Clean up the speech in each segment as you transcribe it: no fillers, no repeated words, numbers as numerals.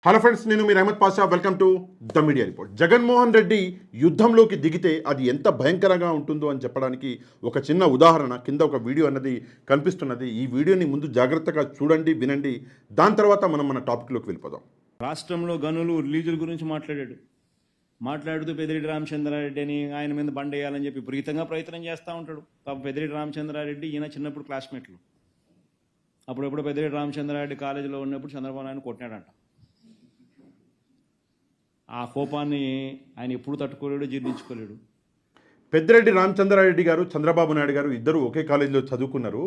Hello friends, నేను మీరు Ahmed Pasha. Welcome to the media report. Jaganmohan Reddy యుద్ధంలోకి దిగితే అది ఎంత భయంకరంగా ఉంటుందో అని చెప్పడానికి ఒక చిన్న ఉదాహరణ కింద ఒక వీడియో అన్నది కనిపిస్తున్నది. ఈ వీడియోని ముందు జాగ్రత్తగా చూడండి, వినండి. దాని తర్వాత మనం మన టాపిక్లోకి వెళ్ళిపోదాం. రాష్ట్రంలో గనులు రిలీజుల గురించి మాట్లాడుతూ పెద్దిరెడ్డి రామచంద్రారెడ్డి అని ఆయన మీద బండ వేయాలని చెప్పి విపరీతంగా ప్రయత్నం చేస్తూ ఉంటాడు. పాప పెద్దిరెడ్డి రామచంద్రారెడ్డి ఈయన చిన్నప్పుడు క్లాస్మేట్లు. అప్పుడెప్పుడు పెద్దిరెడ్డి రామచంద్రారెడ్డి కాలేజీలో ఉన్నప్పుడు చంద్రబాబు నాయుడు కొట్టినాడంట. ఆ కోపాన్ని ఆయన ఎప్పుడు తట్టుకోలేడు, జీర్ణించుకోలేడు. పెద్దిరెడ్డి రామచంద్రారెడ్డి గారు, చంద్రబాబు నాయుడు గారు ఇద్దరు ఒకే కాలేజీలో చదువుకున్నారు.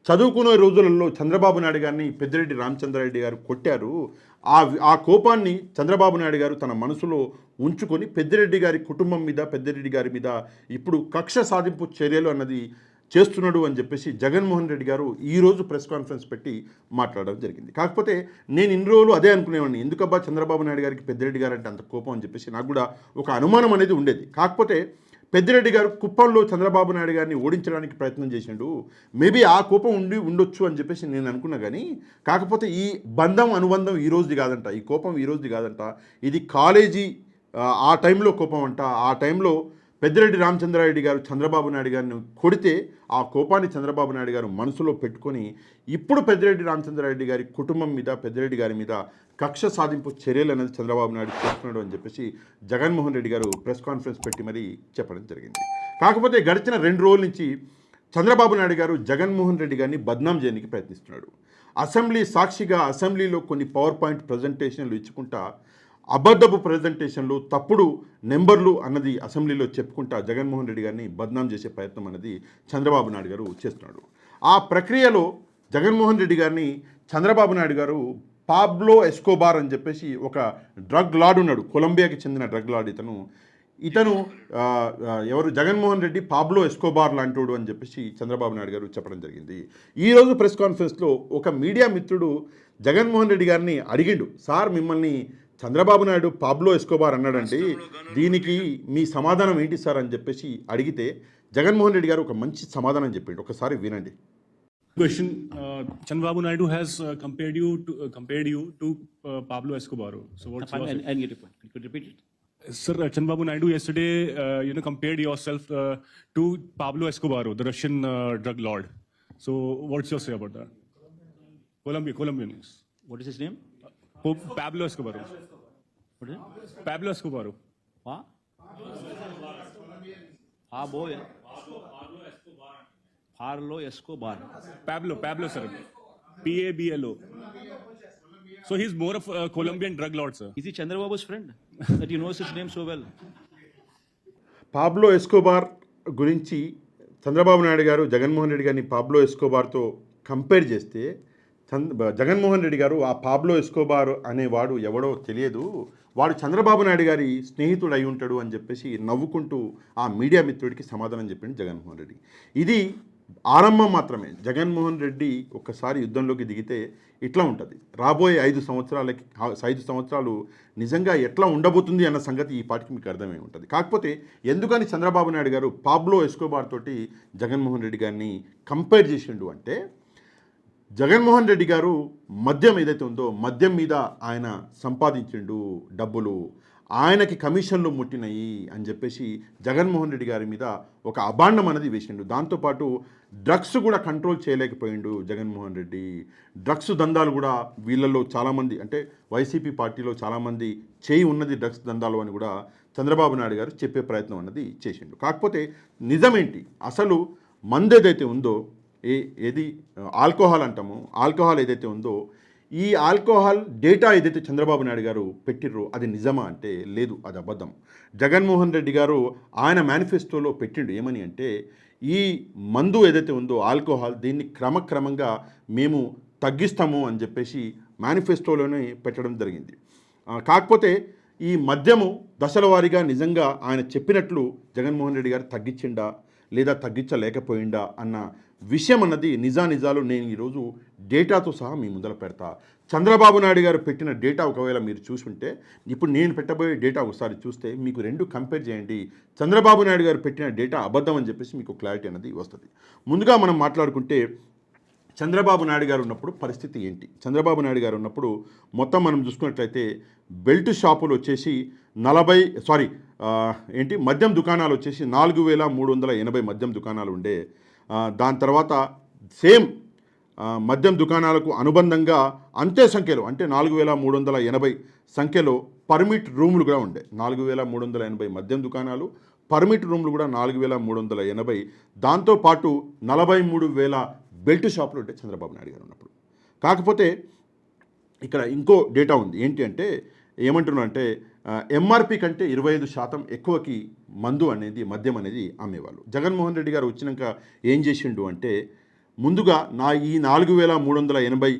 చదువుకునే రోజులలో చంద్రబాబు నాయుడు గారిని పెద్దిరెడ్డి రామచంద్రారెడ్డి గారు కొట్టారు. ఆ కోపాన్ని చంద్రబాబు నాయుడు గారు తన మనసులో ఉంచుకొని పెద్దిరెడ్డి గారి కుటుంబం మీద, పెద్దిరెడ్డి గారి మీద ఇప్పుడు కక్ష సాధింపు చర్యలు అన్నది చేస్తున్నాడు అని చెప్పేసి జగన్మోహన్ రెడ్డి గారు ఈరోజు ప్రెస్ కాన్ఫరెన్స్ పెట్టి మాట్లాడడం జరిగింది. కాకపోతే నేను ఇన్ని రోజులు అదే అనుకునేవాడిని, ఎందుకబ్బా చంద్రబాబు నాయుడు గారికి పెద్దిరెడ్డి గారు అంటే అంత కోపం అని చెప్పేసి నాకు కూడా ఒక అనుమానం అనేది ఉండేది. కాకపోతే పెద్దిరెడ్డి గారు కుప్పంలో చంద్రబాబు నాయుడు గారిని ఓడించడానికి ప్రయత్నం చేసిండు. మేబీ ఆ కోపం ఉండొచ్చు అని చెప్పేసి నేను అనుకున్నా. కానీ కాకపోతే ఈ అనుబంధం ఈ రోజుది కాదంట, ఈ కోపం ఈ రోజుది కాదంట. ఇది కాలేజీ ఆ టైంలో కోపం అంట. ఆ టైంలో పెద్దిరెడ్డి రామచంద్రారెడ్డి గారు చంద్రబాబు నాయుడు గారిని కొడితే ఆ కోపాన్ని చంద్రబాబు నాయుడు గారు మనసులో పెట్టుకొని ఇప్పుడు పెద్దిరెడ్డి రామచంద్రారెడ్డి గారి కుటుంబం మీద, పెద్దిరెడ్డి గారి మీద కక్ష సాధింపు చర్యలు అనేది చంద్రబాబు నాయుడు చేస్తున్నాడు అని చెప్పేసి జగన్మోహన్ రెడ్డి గారు ప్రెస్ కాన్ఫరెన్స్ పెట్టి మరీ చెప్పడం జరిగింది. కాకపోతే గడిచిన 2 రోజుల నుంచి చంద్రబాబు నాయుడు గారు జగన్మోహన్ రెడ్డి గారిని బద్నాం చేయడానికి ప్రయత్నిస్తున్నాడు. అసెంబ్లీ సాక్షిగా అసెంబ్లీలో కొన్ని పవర్ పాయింట్ ప్రజెంటేషన్లు ఇచ్చుకుంటా, అబద్ధపు ప్రజెంటేషన్లు, తప్పుడు నెంబర్లు అన్నది అసెంబ్లీలో చెప్పుకుంటా జగన్మోహన్ రెడ్డి గారిని బద్నాం చేసే ప్రయత్నం అన్నది చంద్రబాబు నాయుడు గారు చేస్తున్నాడు. ఆ ప్రక్రియలో జగన్మోహన్ రెడ్డి గారిని చంద్రబాబు నాయుడు గారు పాబ్లో ఎస్కోబార్ అని చెప్పేసి ఒక డ్రగ్ లార్డ్ ఉన్నాడు, కొలంబియాకి చెందిన డ్రగ్ లార్డ్. ఇతను ఎవరు జగన్మోహన్ రెడ్డి పాబ్లో ఎస్కోబార్ లాంటోడు అని చెప్పేసి చంద్రబాబు నాయుడు గారు చెప్పడం జరిగింది. ఈరోజు ప్రెస్ కాన్ఫరెన్స్లో ఒక మీడియా మిత్రుడు జగన్మోహన్ రెడ్డి గారిని అడిగిండు, సార్ మిమ్మల్ని చంద్రబాబు నాయుడు పాబ్లో ఎస్కోబార్ అన్నాడండి, దీనికి మీ సమాధానం ఏంటి సార్ అని చెప్పేసి అడిగితే జగన్మోహన్ రెడ్డి గారు ఒక మంచి సమాధానం చెప్పిండు. ఒకసారి వినండి. Question: Chandrababu Naidu has compared you to Pablo Escobar. So what's your? I'll get your point. Could you repeat it? Sir, Chandrababu Naidu yesterday, compared yourself to Pablo Escobar, the Russian drug lord. So what's your say about that? Colombian is. What is his name? Pablo Escobar. What is it? Pablo Escobar. What? Boy. Pablo Escobar. Pablo, sir. Pablo. So he's more of a Colombian drug lord, sir. Is he Chandrababu's friend? That he knows his name so well. Pablo Escobar గురించి చంద్రబాబు నాయుడు గారు జగన్మోహన్ రెడ్డి గారిని Pablo ఎస్కోబార్తో compare చేస్తే జగన్మోహన్ రెడ్డి గారు ఆ Pablo Escobar అనేవాడు ఎవడో తెలియదు, వాడు చంద్రబాబు నాయుడు గారి స్నేహితుడు అయి ఉంటాడు అని చెప్పేసి నవ్వుకుంటూ ఆ మీడియా మిత్రుడికి సమాధానం చెప్పింది జగన్మోహన్ రెడ్డి. ఇది ఆరంభం మాత్రమే. జగన్మోహన్ రెడ్డి ఒక్కసారి యుద్ధంలోకి దిగితే ఇట్లా ఉంటుంది. రాబోయే 5 సంవత్సరాలు నిజంగా ఎట్లా ఉండబోతుంది అన్న సంగతి ఈ పాటికి మీకు అర్థమై ఉంటుంది. కాకపోతే ఎందుకని చంద్రబాబు నాయుడు గారు పాబ్లో ఎస్కోబార్ తోటి జగన్మోహన్ రెడ్డి గారిని కంపేర్ చేసిండు అంటే, జగన్మోహన్ రెడ్డి గారు మద్యం ఏదైతే ఉందో మద్యం మీద ఆయన సంపాదించిండు డబ్బులు, ఆయనకి కమిషన్లు ముట్టినాయి అని చెప్పేసి జగన్మోహన్ రెడ్డి గారి మీద ఒక అభాండం అనేది వేసిండు. దాంతోపాటు డ్రగ్స్ కూడా కంట్రోల్ చేయలేకపోయిండు జగన్మోహన్ రెడ్డి. డ్రగ్స్ దందాలు కూడా వీళ్ళల్లో చాలామంది, అంటే వైసీపీ పార్టీలో చాలామంది చేయి ఉన్నది డ్రగ్స్ దందాలు అని కూడా చంద్రబాబు నాయుడు గారు చెప్పే ప్రయత్నం అన్నది చేసిండు. కాకపోతే నిజమేంటి, అసలు మందు ఏదైతే ఉందో, ఏది ఆల్కహాల్ అంటామో, ఆల్కహాల్ ఏదైతే ఉందో, ఈ ఆల్కహాల్ డేటా ఏదైతే చంద్రబాబు నాయుడు గారు పెట్టిర్రో అది నిజమా అంటే లేదు, అది అబద్ధం. జగన్మోహన్ రెడ్డి గారు ఆయన మేనిఫెస్టోలో పెట్టిండు ఏమని అంటే, ఈ మందు ఏదైతే ఉందో ఆల్కహాల్, దీన్ని క్రమక్రమంగా మేము తగ్గిస్తాము అని చెప్పేసి మేనిఫెస్టోలోనే పెట్టడం జరిగింది. కాకపోతే ఈ మద్యము దశల వారీగా నిజంగా ఆయన చెప్పినట్లు జగన్మోహన్ రెడ్డి గారు తగ్గించిండా లేదా తగ్గించలేకపోయిందా అన్న విషయం అన్నది నిజాలు నేను ఈరోజు డేటాతో సహా మీ ముందర పెడతా. చంద్రబాబు నాయుడు గారు పెట్టిన డేటా ఒకవేళ మీరు చూసుంటే, ఇప్పుడు నేను పెట్టబోయే డేటా ఒకసారి చూస్తే మీకు 2 కంపేర్ చేయండి. చంద్రబాబు నాయుడు గారు పెట్టిన డేటా అబద్ధం అని చెప్పేసి మీకు క్లారిటీ అనేది వస్తుంది. ముందుగా మనం మాట్లాడుకుంటే చంద్రబాబు నాయుడు గారు ఉన్నప్పుడు పరిస్థితి ఏంటి? చంద్రబాబు నాయుడు గారు ఉన్నప్పుడు మొత్తం మనం చూసుకున్నట్లయితే బెల్ట్ షాపులు వచ్చేసి మద్యం దుకాణాలు వచ్చేసి 4,380 మద్యం దుకాణాలు ఉండే. దాని తర్వాత సేమ్ మద్యం దుకాణాలకు అనుబంధంగా అంతే సంఖ్యలో అంటే 4,380 సంఖ్యలో పర్మిట్ రూములు కూడా ఉండే. 4,380 మద్యం దుకాణాలు, పర్మిట్ రూములు కూడా 4,380. దాంతోపాటు 43,000 బెల్ట్ షాపులు ఉంటాయి చంద్రబాబు నాయుడు గారు ఉన్నప్పుడు. కాకపోతే ఇక్కడ ఇంకో డేటా ఉంది. ఏంటి అంటే ఏమంటున్నా అంటే ఎంఆర్పి కంటే 25% ఎక్కువకి మద్యం అనేది అమ్మేవాళ్ళు. జగన్మోహన్ రెడ్డి గారు వచ్చినాక ఏం చేసిండు అంటే ముందుగా ఈ 4,380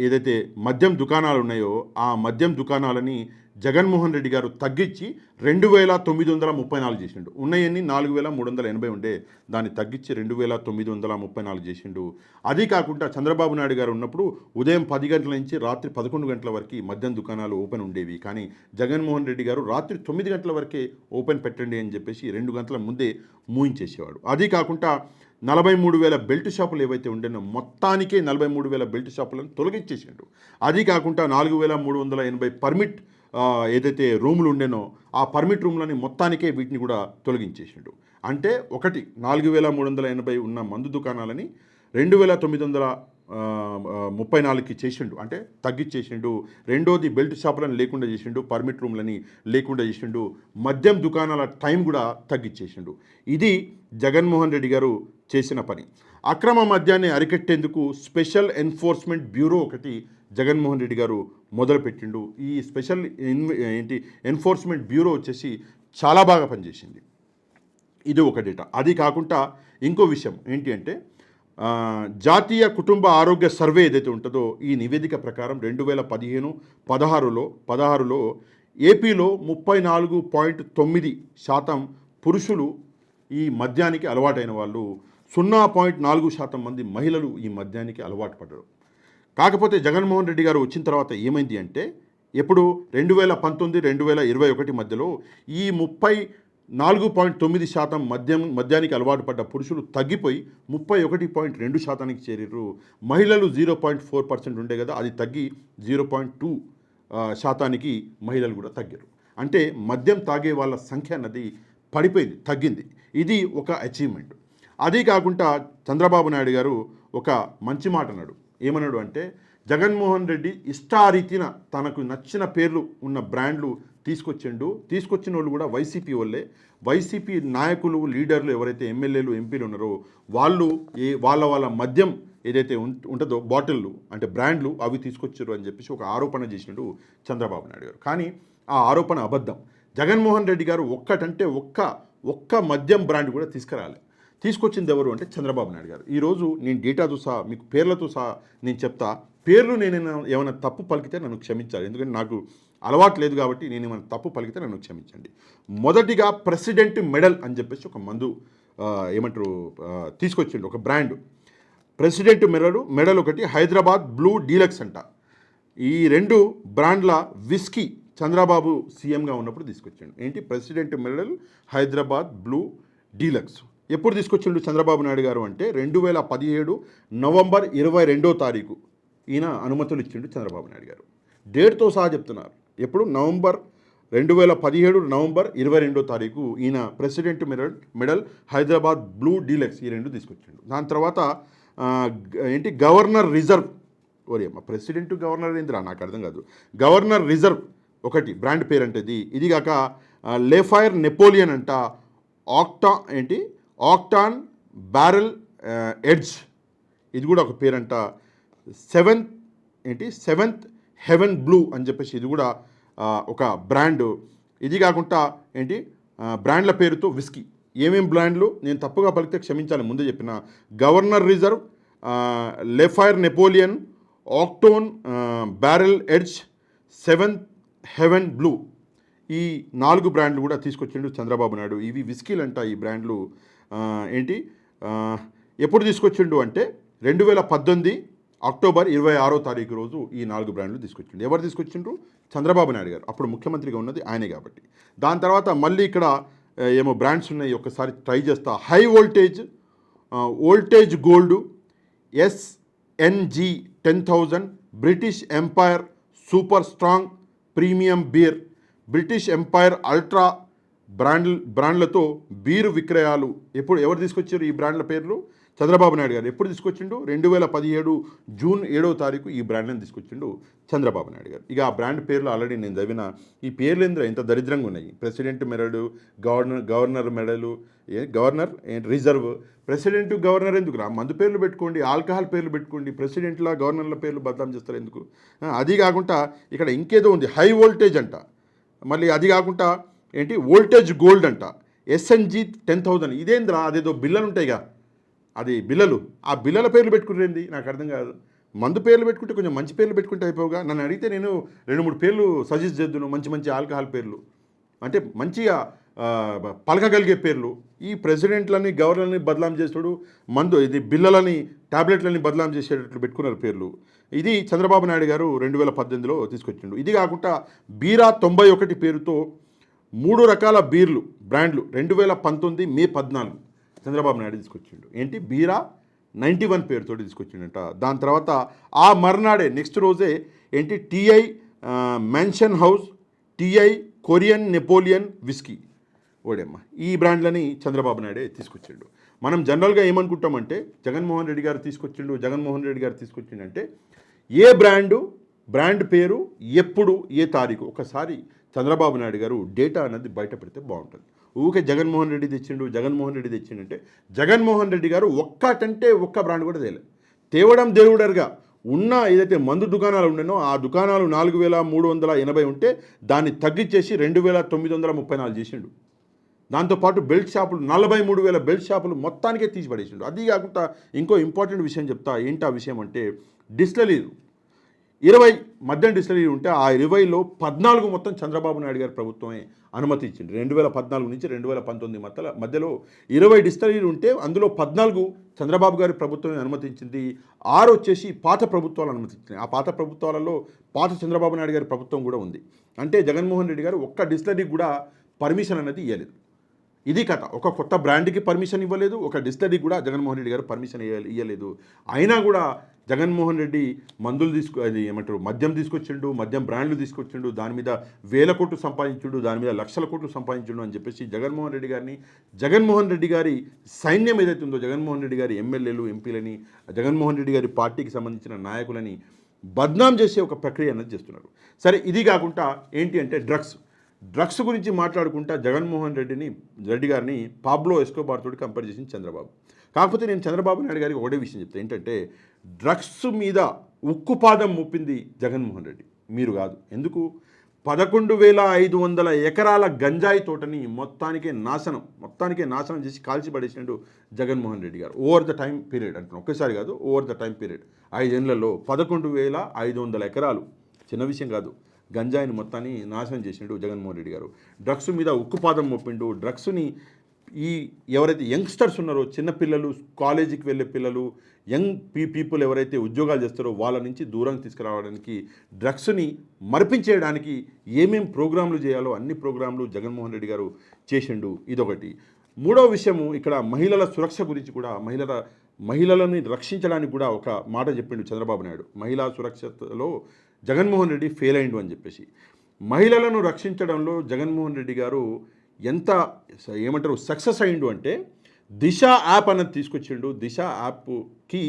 ఏదైతే మద్యం దుకాణాలు ఉన్నాయో ఆ మద్యం దుకాణాలని జగన్మోహన్ రెడ్డి గారు తగ్గించి 2,934 చేసిండు. ఉన్నాయన్నీ 4,380 ఉండే, దాన్ని తగ్గించి 2,934 చేసిండు. అది కాకుండా చంద్రబాబు నాయుడు గారు ఉన్నప్పుడు ఉదయం 10 గంటల నుంచి రాత్రి 11 గంటల వరకు మద్యం దుకాణాలు ఓపెన్ ఉండేవి. కానీ జగన్మోహన్ రెడ్డి గారు రాత్రి 9 గంటల వరకే ఓపెన్ పెట్టండి అని చెప్పేసి 2 గంటల ముందే మూయించేసేవాడు. అది కాకుండా 43,000 బెల్ట్ షాపులు ఏవైతే ఉండేనో మొత్తానికే 43,000 బెల్ట్ షాపులను తొలగించేసిండు. అది కాకుండా 4,380 పర్మిట్ ఏదైతే రూములు ఉండేనో ఆ పర్మిట్ రూమ్లని మొత్తానికే వీటిని కూడా తొలగించేసిండు. అంటే 4,380 ఉన్న మందు దుకాణాలని 2,934కి చేసిండు, అంటే తగ్గించేసిండు. రెండోది బెల్ట్ షాపులను లేకుండా చేసిండు, పర్మిట్ రూమ్లని లేకుండా చేసిండు, మద్యం దుకాణాల టైం కూడా తగ్గించేసిండు. ఇది జగన్మోహన్ రెడ్డి గారు చేసిన పని. అక్రమ మద్యాన్ని అరికట్టేందుకు స్పెషల్ ఎన్ఫోర్స్మెంట్ బ్యూరో ఒకటి జగన్మోహన్ రెడ్డి గారు మొదలుపెట్టిండు. ఈ స్పెషల్ ఎన్ఫోర్స్మెంట్ బ్యూరో వచ్చేసి చాలా బాగా పనిచేసింది. ఇది ఒక డేటా. అది కాకుండా ఇంకో విషయం ఏంటి అంటే జాతీయ కుటుంబ ఆరోగ్య సర్వే ఏదైతే ఉంటుందో ఈ నివేదిక ప్రకారం 2015-16లో ఏపీలో 34.9% పురుషులు ఈ మద్యానికి అలవాటైన వాళ్ళు, 0.4% మంది మహిళలు ఈ మద్యానికి అలవాటు పడ్డారు. కాకపోతే జగన్మోహన్ రెడ్డి గారు వచ్చిన తర్వాత ఏమైంది అంటే ఎప్పుడు 2019-2021 మధ్యలో ఈ 34.9% మద్యానికి అలవాటు పడ్డ పురుషులు తగ్గిపోయి 31.2%కి చేరారు. మహిళలు 0.4% ఉండే కదా, అది తగ్గి 0.2% మహిళలు కూడా తగ్గారు. అంటే మద్యం తాగే వాళ్ళ సంఖ్య అన్నది పడిపోయింది, తగ్గింది. ఇది ఒక అచీవ్మెంట్. అది కాకుండా చంద్రబాబు నాయుడు గారు ఒక మంచి మాట అన్నాడు. ఏమన్నాడు అంటే జగన్మోహన్ రెడ్డి ఇష్టారీతిన తనకు నచ్చిన పేర్లు ఉన్న బ్రాండ్లు తీసుకొచ్చిన వాళ్ళు కూడా వైసీపీ వాళ్ళే. వైసీపీ నాయకులు, లీడర్లు ఎవరైతే ఎమ్మెల్యేలు, ఎంపీలు ఉన్నారో వాళ్ళు వాళ్ళ మద్యం ఏదైతే ఉంటుందో బాటిళ్ళు అంటే బ్రాండ్లు అవి తీసుకొచ్చారు అని చెప్పేసి ఒక ఆరోపణ చేసినాడు చంద్రబాబు నాయుడు గారు. కానీ ఆ ఆరోపణ అబద్ధం. జగన్మోహన్ రెడ్డి గారు ఒక్క మద్యం బ్రాండ్ కూడా తీసుకొచ్చింది ఎవరు అంటే చంద్రబాబు నాయుడు గారు. ఈరోజు నేను డేటాతో సహా మీకు పేర్లతో సహా నేను చెప్తా. పేర్లు నేను ఏమైనా తప్పు పలికితే నన్ను క్షమించాలి, ఎందుకంటే నాకు అలవాటు లేదు కాబట్టి నేను ఏమైనా తప్పు పలికితే నన్ను క్షమించండి. మొదటిగా ప్రెసిడెంట్ మెడల్ అని చెప్పేసి ఒక మందు తీసుకొచ్చిండు, ఒక బ్రాండ్. ప్రెసిడెంట్ మెడల్ ఒకటి, హైదరాబాద్ బ్లూ డీలక్స్ అంట. ఈ 2 బ్రాండ్ల విస్కీ చంద్రబాబు సీఎంగా ఉన్నప్పుడు తీసుకొచ్చిండు. ఏంటి president medal, Hyderabad blue deluxe. ఎప్పుడు తీసుకొచ్చిండు చంద్రబాబు నాయుడు గారు అంటే 2017 నవంబర్ 22వ తారీఖు ఈయన అనుమతులు ఇచ్చిండు చంద్రబాబు నాయుడు గారు. డేట్తో సహా చెప్తున్నారు. ఎప్పుడు 2017 నవంబర్ 22వ తారీఖు ఈయన president medal, Hyderabad blue deluxe ఈ 2 తీసుకొచ్చిండు. దాని తర్వాత గవర్నర్ రిజర్వ్, ప్రెసిడెంట్ గవర్నర్ ఏందిరా నాకు అర్థం కాదు. గవర్నర్ రిజర్వ్ ఒకటి బ్రాండ్ పేరు అంటే ఇది కాక లేఫైర్ నెపోలియన్ అంట, ఆక్టాన్ బ్యారెల్ ఎడ్జ్ ఇది కూడా ఒక పేరంట, సెవెంత్ హెవెన్ బ్లూ అని చెప్పేసి ఇది కూడా ఒక బ్రాండ్. ఇది కాకుండా బ్రాండ్ల పేరుతో విస్కీ. ఏమేం బ్రాండ్లు నేను తప్పుగా పలికితే క్షమించాలి, ముందే చెప్పిన. గవర్నర్ రిజర్వ్, లేఫైర్ నెపోలియన్, ఆక్టోన్ barrel edge, seventh heaven blue ఈ 4 బ్రాండ్లు కూడా తీసుకొచ్చిండు చంద్రబాబు నాయుడు. ఇవి విస్కీలు అంట. ఈ బ్రాండ్లు ఎప్పుడు తీసుకొచ్చిండు అంటే 2018 అక్టోబర్ 26వ తారీఖు రోజు ఈ 4 బ్రాండ్లు తీసుకొచ్చిండు. ఎవరు తీసుకొచ్చిండ్రు? చంద్రబాబు నాయుడు గారు. అప్పుడు ముఖ్యమంత్రిగా ఉన్నది ఆయనే కాబట్టి. దాని తర్వాత మళ్ళీ ఇక్కడ ఏమో బ్రాండ్స్ ఉన్నాయి, ఒకసారి ట్రై చేస్తా. High voltage gold, SNG 10,000, British empire super strong premium beer, British empire ultra బ్రాండ్లతో బీరు విక్రయాలు. ఎవరు తీసుకొచ్చారు ఈ బ్రాండ్ల పేర్లు? చంద్రబాబు నాయుడు గారు. ఎప్పుడు తీసుకొచ్చిండు? 2017 జూన్ 7వ తారీఖు ఈ బ్రాండ్లను తీసుకొచ్చిండు చంద్రబాబు నాయుడు గారు. ఇక ఆ బ్రాండ్ పేర్లు ఆల్రెడీ నేను చదివిన. ఈ పేర్లు ఎందుకు ఇంత దరిద్రంగా ఉన్నాయి? ప్రెసిడెంట్ మెడలు, గవర్నర్ మెడలు, గవర్నర్ రిజర్వ్. ప్రెసిడెంట్ గవర్నర్ ఎందుకు రా? మందు పేర్లు పెట్టుకోండి, ఆల్కహాల్ పేర్లు పెట్టుకోండి. ప్రెసిడెంట్ల గవర్నర్ల పేర్లు బదనాం చేస్తారు ఎందుకు? అది కాకుండా ఇక్కడ ఇంకేదో ఉంది, హై వోల్టేజ్ అంట. మళ్ళీ అది కాకుండా ఏంటి, వోల్టేజ్ గోల్డ్ అంట. SNG 10,000. ఇదేంద్రా? అదేదో బిల్లలు ఉంటాయిగా, అది బిల్లలు. ఆ బిల్లల పేర్లు పెట్టుకునేది నాకు అర్థం కాదు. మందు పేర్లు పెట్టుకుంటే కొంచెం మంచి పేర్లు పెట్టుకుంటే అయిపోగా. నన్ను అడిగితే నేను 2-3 పేర్లు సజెస్ట్ చేద్దును, మంచి మంచి ఆల్కహాల్ పేర్లు, అంటే మంచిగా పలకగలిగే పేర్లు. ఈ ప్రెసిడెంట్లని గవర్నర్ని బదలాం చేస్తాడు, మందు ఇది బిల్లలని టాబ్లెట్లని బదలాం చేసేటట్లు పెట్టుకున్నారు పేర్లు. ఇది చంద్రబాబు నాయుడు గారు 2018లో తీసుకొచ్చిండు. ఇది కాకుండా బీరా 91 పేరుతో 3 రకాల బీర్లు బ్రాండ్లు 2019 మే 14 చంద్రబాబు నాయుడు తీసుకొచ్చిండు. ఏంటి, బీరా 91 పేరుతో తీసుకొచ్చిండట. దాని తర్వాత ఆ మర్నాడే నెక్స్ట్ రోజే ఏంటి, TI mansion house, TI Korean Napoleon whisky. ఓడేమ్మ, ఈ బ్రాండ్లని చంద్రబాబు నాయుడే తీసుకొచ్చిండు. మనం జనరల్గా ఏమనుకుంటామంటే జగన్మోహన్ రెడ్డి గారు తీసుకొచ్చిండంటే ఏ బ్రాండ్ పేరు, ఎప్పుడు, ఏ తారీఖు ఒకసారి చంద్రబాబు నాయుడు గారు డేటా అనేది బయట పెడితే బాగుంటుంది. ఊకే జగన్మోహన్ రెడ్డి తెచ్చిండంటే జగన్మోహన్ రెడ్డి గారు ఒక్క బ్రాండ్ కూడా తేవడం దేవుడరుగా ఉన్న ఏదైతే మందు దుకాణాలు ఉండేనో ఆ దుకాణాలు 4,380 ఉంటే దాన్ని తగ్గించేసి 2,934 చేసిండు. దాంతోపాటు బెల్ట్ షాపులు 43,000 బెల్ట్ షాపులు మొత్తానికే తీసి పడేసిండు. అది కాకుండా ఇంకో ఇంపార్టెంట్ విషయం చెప్తా. ఏంటి ఆ విషయం అంటే, డిస్టిలరీలు 20 మద్యం డిస్టిలరీ ఉంటే ఆ 20లో 14 మొత్తం చంద్రబాబు నాయుడు గారి ప్రభుత్వమే అనుమతి ఇచ్చింది. 2014 నుంచి 2019 మధ్యలో 20 డిస్టిలరీలు ఉంటే అందులో 14 చంద్రబాబు గారి ప్రభుత్వమే అనుమతించింది. 6 వచ్చేసి పాత ప్రభుత్వాలు అనుమతించినాయి. ఆ పాత ప్రభుత్వాలలో పాత చంద్రబాబు నాయుడు గారి ప్రభుత్వం కూడా ఉంది. అంటే జగన్మోహన్ రెడ్డి గారు ఒక్క డిస్టిలరీకి కూడా పర్మిషన్ అనేది ఇవ్వలేదు. ఇది కథ. ఒక కొత్త బ్రాండ్కి పర్మిషన్ ఇవ్వలేదు, ఒక డిస్టిలరీకి కూడా జగన్మోహన్ రెడ్డి గారు పర్మిషన్ ఇవ్వలేదు. అయినా కూడా జగన్మోహన్ రెడ్డి మద్యం తీసుకొచ్చిండు, మద్యం బ్రాండ్లు తీసుకొచ్చిండు, దాని మీద 1,000 కోట్లు సంపాదించుడు, దాని మీద 1,00,000 కోట్లు సంపాదించుడు అని చెప్పేసి జగన్మోహన్ రెడ్డి గారి సైన్యం ఏదైతే ఉందో, జగన్మోహన్ రెడ్డి గారి ఎమ్మెల్యేలు, ఎంపీలని, జగన్మోహన్ రెడ్డి గారి పార్టీకి సంబంధించిన నాయకులని బద్నాం చేసే ఒక ప్రక్రియ అనేది చేస్తున్నారు. సరే, ఇది కాకుండా ఏంటి అంటే డ్రగ్స్ గురించి మాట్లాడుకుంటా జగన్మోహన్ రెడ్డి గారిని పాబ్లో ఎస్కోబార్ తోటి కంపేర్ చేసింది చంద్రబాబు. కాకపోతే నేను చంద్రబాబు నాయుడు గారికి ఒకటే విషయం చెప్తాను. ఏంటంటే డ్రగ్స్ మీద ఉక్కుపాదం మోపింది జగన్మోహన్ రెడ్డి, మీరు కాదు. ఎందుకు? 11,500 ఎకరాల గంజాయి తోటని మొత్తానికే నాశనం చేసి కాల్చిపడేసినట్టు జగన్మోహన్ రెడ్డి గారు. ఓవర్ ద టైం పీరియడ్ అంటున్నాను, ఒకేసారి కాదు, ఓవర్ ద టైం పీరియడ్ 5 ఏళ్లలో 11,500 ఎకరాలు, చిన్న విషయం కాదు, గంజాయిని మొత్తాన్ని నాశనం చేసిండు జగన్మోహన్ రెడ్డి గారు. డ్రగ్స్ మీద ఉక్కుపాదం మోపిండు. డ్రగ్స్ని ఎవరైతే యంగ్స్టర్స్ ఉన్నారో, చిన్నపిల్లలు, కాలేజీకి వెళ్ళే పిల్లలు, యంగ్ పీపుల్ ఎవరైతే ఉద్యోగాలు చేస్తారో వాళ్ళ నుంచి దూరం తీసుకురావడానికి, డ్రగ్స్ని మరిపించేయడానికి ఏమేం ప్రోగ్రాంలు చేయాలో అన్ని ప్రోగ్రాంలు జగన్మోహన్ రెడ్డి గారు చేసిండు. ఇదొకటి. మూడో విషయము, ఇక్కడ మహిళల సురక్ష గురించి కూడా, మహిళలని రక్షించడానికి కూడా ఒక మాట చెప్పిండు చంద్రబాబు నాయుడు. మహిళా సురక్షలో జగన్మోహన్ రెడ్డి ఫెయిల్ అయిండు అని చెప్పేసి. మహిళలను రక్షించడంలో జగన్మోహన్ రెడ్డి గారు ఎంత సక్సెస్ అయిండు అంటే, దిశ యాప్ అనేది తీసుకొచ్చిండు. దిశ యాప్కి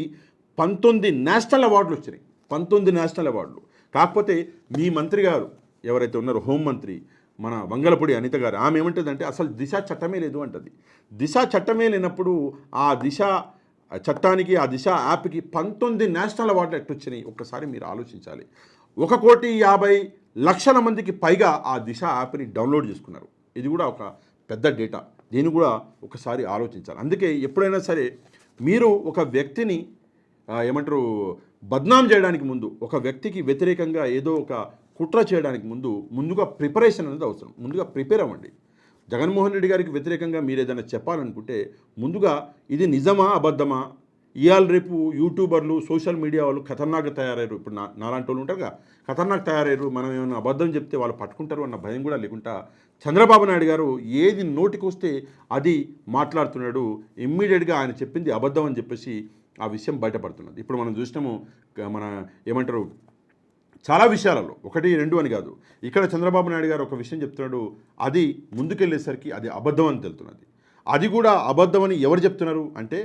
19 నేషనల్ అవార్డులు వచ్చినాయి. 19 నేషనల్ అవార్డులు. కాకపోతే మీ మంత్రి గారు ఎవరైతే ఉన్నారో, హోంమంత్రి మన వంగలపూడి అనిత గారు, ఆమె ఏమంటుందంటే అసలు దిశ చట్టమే లేదు అంటది. దిశ చట్టమే లేనప్పుడు ఆ దిశ చట్టానికి, ఆ దిశ యాప్కి 19 నేషనల్ అవార్డులు ఎట్టొచ్చినాయి ఒక్కసారి మీరు ఆలోచించాలి. 1,50,00,000 మందికి పైగా ఆ దిశ యాప్ని డౌన్లోడ్ చేసుకున్నారు. ఇది కూడా ఒక పెద్ద డేటా. దీన్ని కూడా ఒకసారి ఆలోచించాలి. అందుకే ఎప్పుడైనా సరే మీరు ఒక వ్యక్తిని బద్నాం చేయడానికి ముందు, ఒక వ్యక్తికి వ్యతిరేకంగా ఏదో ఒక కుట్ర చేయడానికి ముందుగా ప్రిపరేషన్ అనేది అవసరం. ముందుగా ప్రిపేర్ అవ్వండి. జగన్మోహన్ రెడ్డి గారికి వ్యతిరేకంగా మీరు ఏదైనా చెప్పాలనుకుంటే ముందుగా ఇది నిజమా అబద్ధమా, ఇవాళ రేపు యూట్యూబర్లు, సోషల్ మీడియా వాళ్ళు ఖతర్నాక్ తయారయ్యారు. ఇప్పుడు నాలాంటి వాళ్ళు ఉంటారుగా, ఖతర్నాక్ తయారయ్యారు. మనం ఏమైనా అబద్ధం చెప్తే వాళ్ళు పట్టుకుంటారు అన్న భయం కూడా లేకుండా చంద్రబాబు నాయుడు గారు ఏది నోటికి వస్తే అది మాట్లాడుతున్నాడు. ఇమ్మీడియట్గా ఆయన చెప్పింది అబద్ధం అని చెప్పేసి ఆ విషయం బయటపడుతున్నది. ఇప్పుడు మనం చూసినాము మన ఏమంటారు చాలా విషయాలలో 1, 2 అని కాదు. ఇక్కడ చంద్రబాబు నాయుడు గారు ఒక విషయం చెప్తున్నాడు, అది ముందుకెళ్ళేసరికి అది అబద్ధం అని తెలుస్తున్నది. అది కూడా అబద్ధమని ఎవరు చెప్తున్నారు అంటే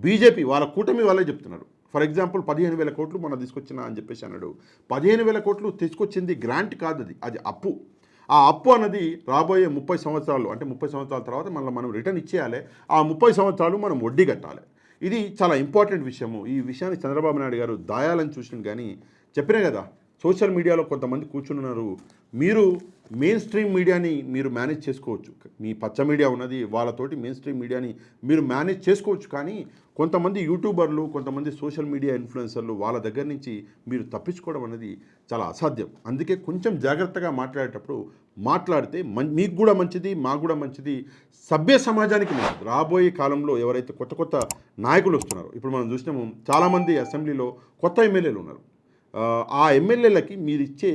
బీజేపీ వాళ్ళ కూటమి వాళ్ళే చెప్తున్నారు. ఫర్ ఎగ్జాంపుల్ 15,000 కోట్లు మనం తీసుకొచ్చిన అని చెప్పేసి అన్నాడు. 15,000 కోట్లు తీసుకొచ్చింది గ్రాంట్ కాదు, అది అప్పు. ఆ అప్పు అన్నది రాబోయే 30 సంవత్సరాలు అంటే 30 సంవత్సరాల తర్వాత మళ్ళీ మనం రిటర్న్ ఇచ్చేయాలి. ఆ 30 సంవత్సరాలు మనం వడ్డీ కట్టాలి. ఇది చాలా ఇంపార్టెంట్ విషయము. ఈ విషయాన్ని చంద్రబాబు నాయుడు గారు దాయాలని చూసిన కానీ చెప్పినా కదా, సోషల్ మీడియాలో కొంతమంది కూర్చున్నారు, మీరు మెయిన్ స్ట్రీమ్ మీడియాని మీరు మేనేజ్ చేసుకోవచ్చు, మీ పచ్చ మీడియా ఉన్నది వాళ్ళతోటి మెయిన్ స్ట్రీమ్ మీడియాని మీరు మేనేజ్ చేసుకోవచ్చు, కానీ కొంతమంది యూట్యూబర్లు కొంతమంది సోషల్ మీడియా ఇన్ఫ్లుయెన్సర్లు వాళ్ళ దగ్గర నుంచి మీరు తప్పించుకోవడం అనేది చాలా అసాధ్యం. అందుకే కొంచెం జాగ్రత్తగా మాట్లాడేటప్పుడు మాట్లాడితే మీకు కూడా మంచిది, మాకు కూడా మంచిది, సభ్య సమాజానికి మంచిది. రాబోయే కాలంలో ఎవరైతే కొత్త కొత్త నాయకులు వస్తున్నారో, ఇప్పుడు మనం చూసినాము చాలామంది అసెంబ్లీలో కొత్త ఎమ్మెల్యేలు ఉన్నారు. ఆ ఎమ్మెల్యేలకి మీరు ఇచ్చే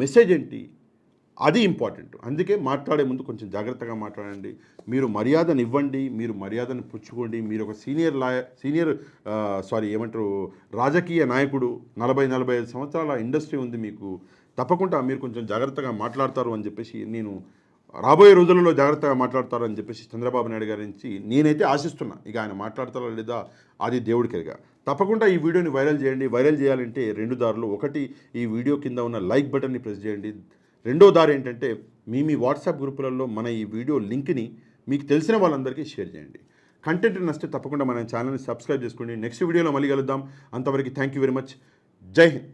మెసేజ్ ఏంటి, అది ఇంపార్టెంట్. అందుకే మాట్లాడే ముందు కొంచెం జాగ్రత్తగా మాట్లాడండి. మీరు మర్యాదను ఇవ్వండి, మీరు మర్యాదను పుచ్చుకోండి. మీరు ఒక సీనియర్ రాజకీయ నాయకుడు, 40-45 సంవత్సరాల ఇండస్ట్రీ ఉంది మీకు. తప్పకుండా మీరు కొంచెం జాగ్రత్తగా మాట్లాడతారు అని చెప్పేసి నేను రాబోయే రోజులలో జాగ్రత్తగా మాట్లాడతారు అని చెప్పేసి చంద్రబాబు నాయుడు గారి నుంచి నేనైతే ఆశిస్తున్నా. ఇక ఆయన మాట్లాడతారా లేదా అది దేవుడికిగా. తప్పకుండా ఈ వీడియోని వైరల్ చేయండి. వైరల్ చేయాలంటే 2 దారులు. ఒకటి, ఈ వీడియో కింద ఉన్న లైక్ బటన్ని ప్రెస్ చేయండి. రెండో దారి ఏంటంటే మీ వాట్సాప్ గ్రూపులలో మన ఈ వీడియో లింక్ని మీకు తెలిసిన వాళ్ళందరికీ షేర్ చేయండి. కంటెంట్ నచ్చితే తప్పకుండా మన ఛానల్ని సబ్స్క్రైబ్ చేసుకోండి. నెక్స్ట్ వీడియోలో మళ్ళీ కలుద్దాం. అంతవరకు థ్యాంక్ యూ వెరీ మచ్. జై హింద్.